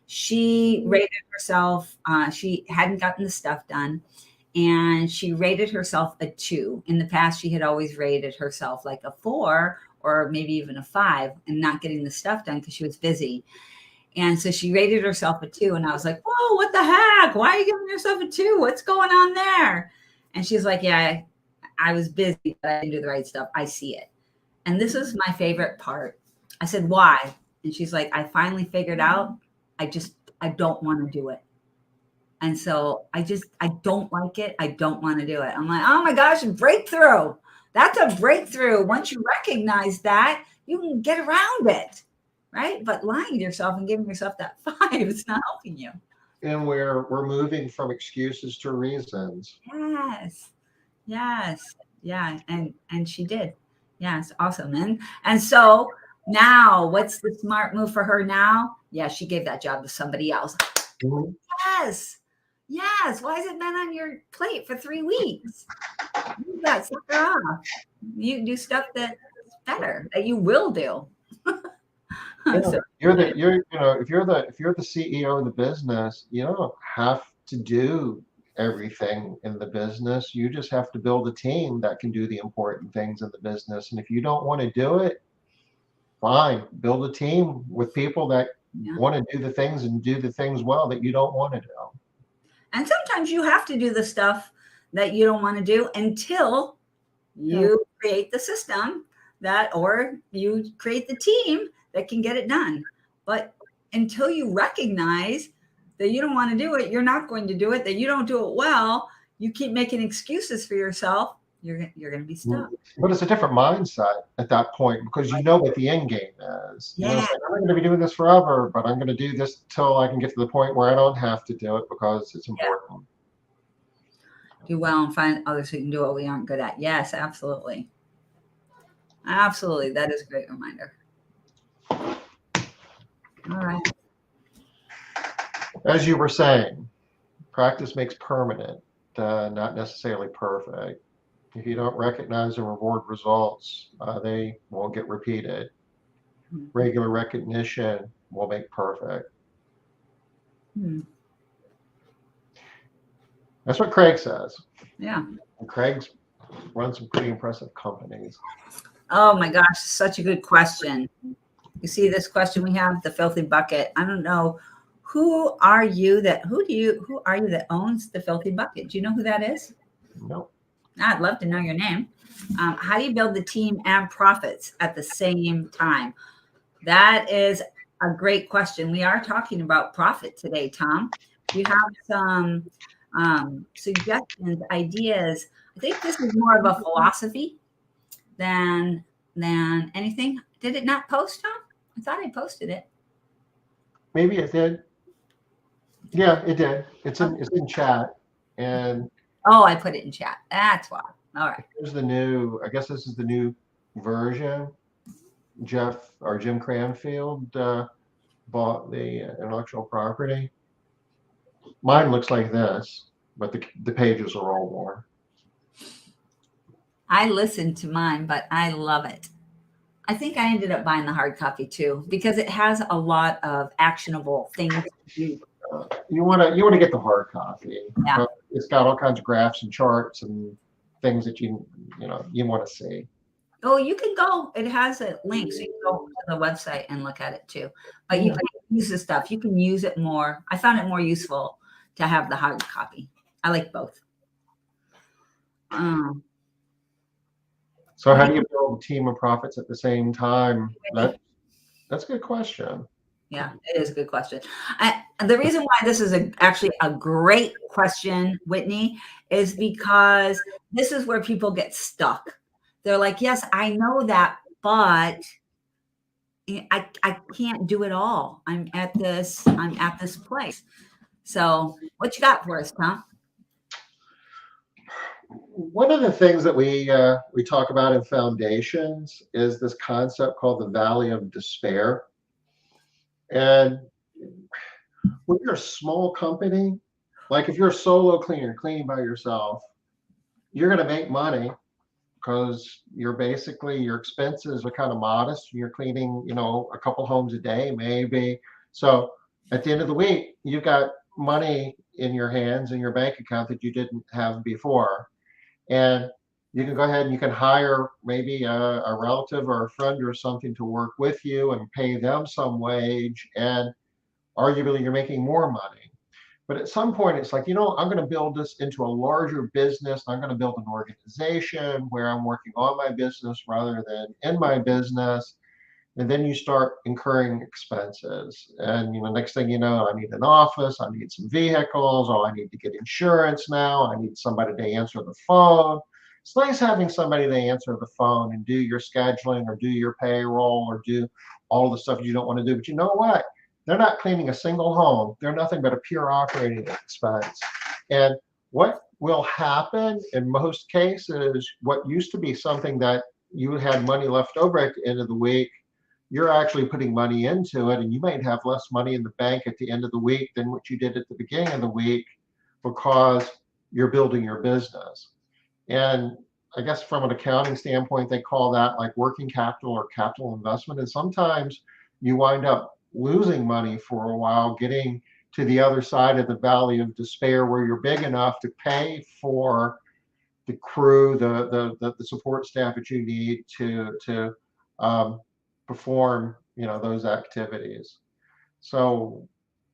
She rated herself, she hadn't gotten the stuff done, and she rated herself a 2. In the past, she had always rated herself like a 4 or maybe even a 5 and not getting the stuff done because she was busy. And so she rated herself a 2. And I was like, whoa, what the heck? Why are you giving yourself a 2? What's going on there? And she's like, yeah, I was busy, but I didn't do the right stuff. I see it. And this is my favorite part. I said, why? And she's like, I finally figured out I don't want to do it. And so I don't like it. I don't want to do it. I'm like, oh my gosh, breakthrough. That's a breakthrough. Once you recognize that, you can get around it, right? But lying to yourself and giving yourself that 5, it's not helping you. And we're moving from excuses to reasons. Yes. Yeah. And she did. Yes. Awesome. And so now what's the smart move for her now? Yeah. She gave that job to somebody else. Mm-hmm. Yes. Why has it been on your plate for 3 weeks? You got sucker off. You do stuff that's better, that you will do. So, if you're the CEO of the business, you don't have to do everything in the business. You just have to build a team that can do the important things in the business. And if you don't want to do it, fine. Build a team with people that Yeah. want to do the things and do the things well that you don't want to do. And sometimes you have to do the stuff that you don't want to do until you create the system that, or you create the team that can get it done. But until you recognize that you don't want to do it, you're not going to do it, that you don't do it well, you keep making excuses for yourself, you're going to be stuck. But it's a different mindset at that point because you know what the end game is. You know, Yeah. it's like, I'm not going to be doing this forever, but I'm going to do this till I can get to the point where I don't have to do it because it's important. Do well and find others who can do what we aren't good at. Yes, absolutely. Absolutely. That is a great reminder. All right. As you were saying, practice makes permanent, not necessarily perfect. If you don't recognize and reward results, they won't get repeated. Regular recognition will make perfect. That's what Craig says. Yeah. And Craig's run some pretty impressive companies. Oh my gosh, such a good question. You see this question we have, the filthy bucket. I don't know. Who are you that owns the filthy bucket? Do you know who that is? Nope. I'd love to know your name. How do you build the team and profits at the same time? That is a great question. We are talking about profit today, Tom. You have some suggestions, ideas. I think this is more of a philosophy than anything. Did it not post, Tom? I thought I posted it. Maybe it did. Yeah, it did. It's in chat. And oh, I put it in chat. That's why. All right. Here's the new, I guess this is the new version. Jim Cranfield bought the intellectual property. Mine looks like this, but the pages are all more. I listened to mine, but I love it. I think I ended up buying the hard copy too because it has a lot of actionable things to do. You want to get the hard copy. Yeah. It's got all kinds of graphs and charts and things that you want to see. Oh, you can go. It has a link, so you can go to the website and look at it too. But you can use the stuff. You can use it more. I found it more useful to have the hard copy. I like both. So how do you build a team of profits at the same time? That's a good question. Yeah, it is a good question. The reason why this is actually a great question, Whitney, is because this is where people get stuck. They're like, yes, I know that, but I can't do it all. I'm at this place. So what you got for us, Tom? One of the things that we talk about in foundations is this concept called the Valley of Despair. And when you're a small company, like if you're a solo cleaner cleaning by yourself, you're going to make money because your expenses are kind of modest. You're cleaning, a couple homes a day, maybe. So at the end of the week, you've got money in your hands in your bank account that you didn't have before. And you can go ahead and you can hire maybe a relative or a friend or something to work with you and pay them some wage. And arguably you're making more money. But at some point it's like, I'm going to build this into a larger business. I'm going to build an organization where I'm working on my business rather than in my business. And then you start incurring expenses. And next thing you know, I need an office, I need some vehicles, oh, I need to get insurance now, I need somebody to answer the phone. It's nice having somebody to answer the phone and do your scheduling or do your payroll or do all the stuff you don't want to do. But you know what? They're not cleaning a single home. They're nothing but a pure operating expense. And what will happen in most cases, what used to be something that you had money left over at the end of the week, you're actually putting money into it, and you might have less money in the bank at the end of the week than what you did at the beginning of the week because you're building your business. And I guess from an accounting standpoint, they call that like working capital or capital investment. And sometimes you wind up losing money for a while, getting to the other side of the valley of despair where you're big enough to pay for the crew, the support staff that you need to perform, those activities. So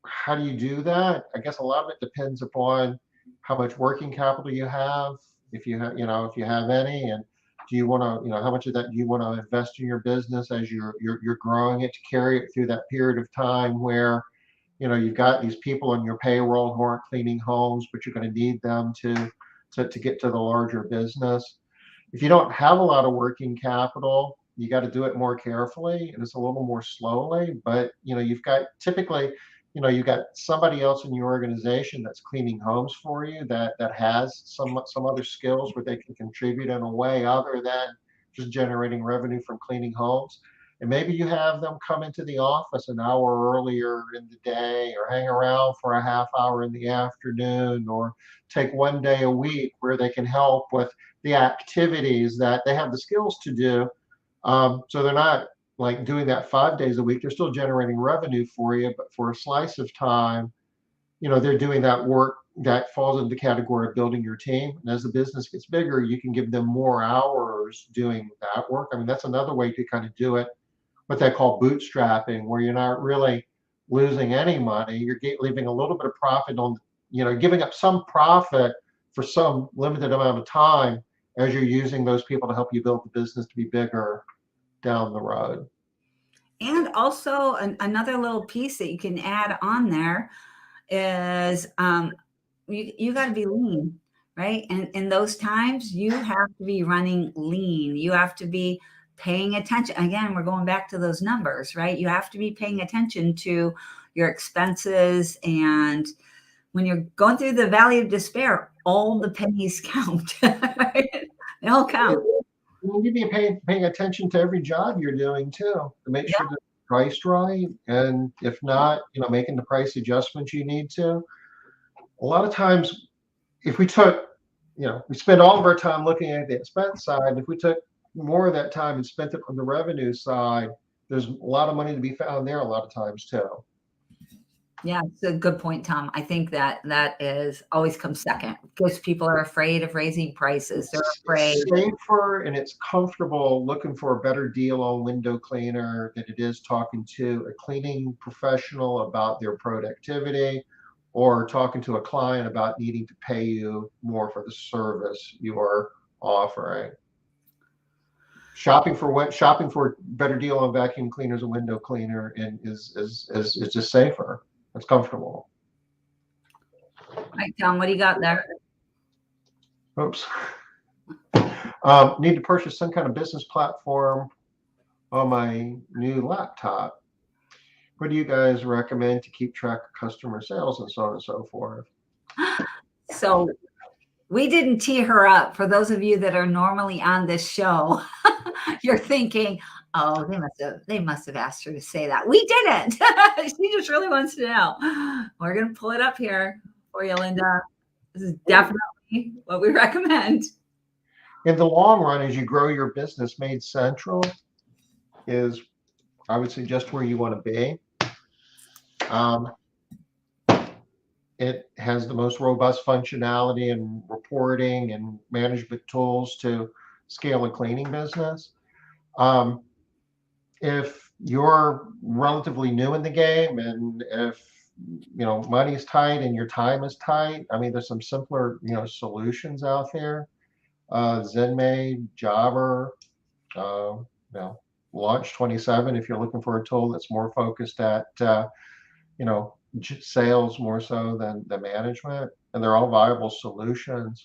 how do you do that? I guess a lot of it depends upon how much working capital you have, if you have, if you have any, and do you want to, how much of that do you want to invest in your business as you're growing it to carry it through that period of time where, you've got these people on your payroll who aren't cleaning homes, but you're going to need them to get to the larger business. If you don't have a lot of working capital, you got to do it more carefully and it's a little more slowly. But you've got typically, you've got somebody else in your organization that's cleaning homes for you that has some other skills where they can contribute in a way other than just generating revenue from cleaning homes. And maybe you have them come into the office an hour earlier in the day or hang around for a half hour in the afternoon or take one day a week where they can help with the activities that they have the skills to do. So they're not like doing that 5 days a week. They're still generating revenue for you, but for a slice of time, they're doing that work that falls into the category of building your team. And as the business gets bigger, you can give them more hours doing that work. I mean, that's another way to kind of do it, what they call bootstrapping, where you're not really losing any money. You're leaving a little bit of profit on, giving up some profit for some limited amount of time as you're using those people to help you build the business to be bigger down the road. And also another little piece that you can add on there is you got to be lean, right? And in those times, you have to be running lean. You have to be paying attention. Again, we're going back to those numbers, right? You have to be paying attention to your expenses. And when you're going through the valley of despair, all the pennies count. Right? They all count. You need to be paying attention to every job you're doing too, to make sure that it's priced right. And if not, making the price adjustments you need to. A lot of times, if we took, we spend all of our time looking at the expense side. If we took more of that time and spent it on the revenue side, there's a lot of money to be found there a lot of times too. Yeah, it's a good point, Tom. I think that is always comes second because people are afraid of raising prices. They're afraid. It's safer and it's comfortable looking for a better deal on window cleaner than it is talking to a cleaning professional about their productivity or talking to a client about needing to pay you more for the service you are offering. Shopping for better deal on vacuum cleaners and window cleaner and is just safer. It's comfortable. All right, Tom, what do you got there? Oops. Need to purchase some kind of business platform on my new laptop. What do you guys recommend to keep track of customer sales and so on and so forth? So we didn't tee her up. For those of you that are normally on this show, you're thinking, oh, they must have asked her to say that. We didn't. She just really wants to know. We're going to pull it up here for you, Linda. This is definitely what we recommend. In the long run, as you grow your business, Made Central is, I would suggest, where you want to be. It has the most robust functionality and reporting and management tools to scale a cleaning business. If you're relatively new in the game and if money's tight and your time is tight, I mean, there's some simpler solutions out there. ZenMaid, Jobber, Launch 27 if you're looking for a tool that's more focused at sales more so than the management, and they're all viable solutions.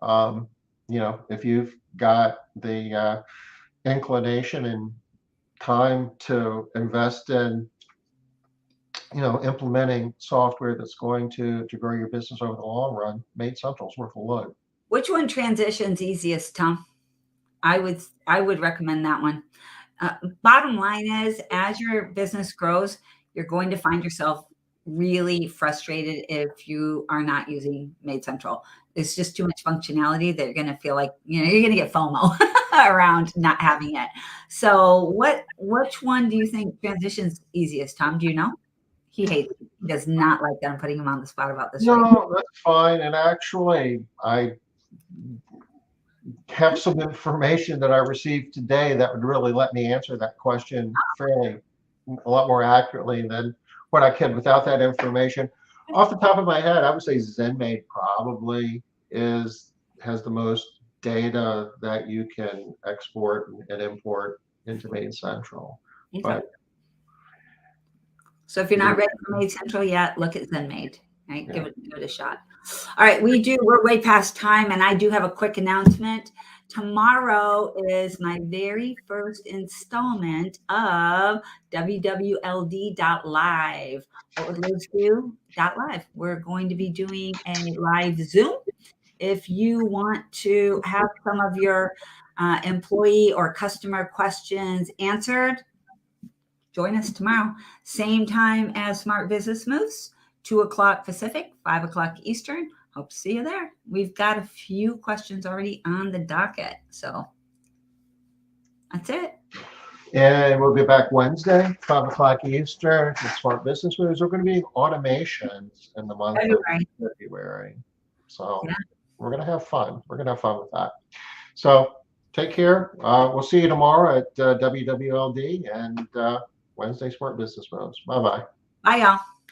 If you've got the inclination and time to invest in implementing software that's going to grow your business over the long run, Made Central is worth a look. Which one transitions easiest, Tom? I would recommend that one. Bottom line is, as your business grows, you're going to find yourself really frustrated if you are not using Made Central. It's just too much functionality that you're going to feel like, you're going to get FOMO around not having it. So which one do you think transitions easiest, Tom? Do you know? He hates it. He does not like that I'm putting him on the spot about this. No, that's fine. And actually, I have some information that I received today that would really let me answer that question fairly, a lot more accurately than what I could without that information. Off the top of my head, I would say ZenMaid probably has the most data that you can export and import into Made Central. Okay. But so if you're not ready for Made Central yet, look at ZenMaid. Right? Yeah. Give it a shot. All right, we're way past time, and I do have a quick announcement. Tomorrow is my very first installment of WWLD.live. What would Liz do? .live. We're going to be doing a live Zoom. If you want to have some of your employee or customer questions answered, join us tomorrow. Same time as Smart Business Moves, 2 o'clock Pacific, 5 o'clock Eastern. Hope to see you there. We've got a few questions already on the docket. So that's it. And we'll be back Wednesday, 5 o'clock Eastern, with Smart Business Moves. We're going to be automations in the month of February. So yeah, we're going to have fun. We're going to have fun with that. So take care. We'll see you tomorrow at WWLD and Wednesday Smart Business Moves. Bye-bye. Bye, y'all.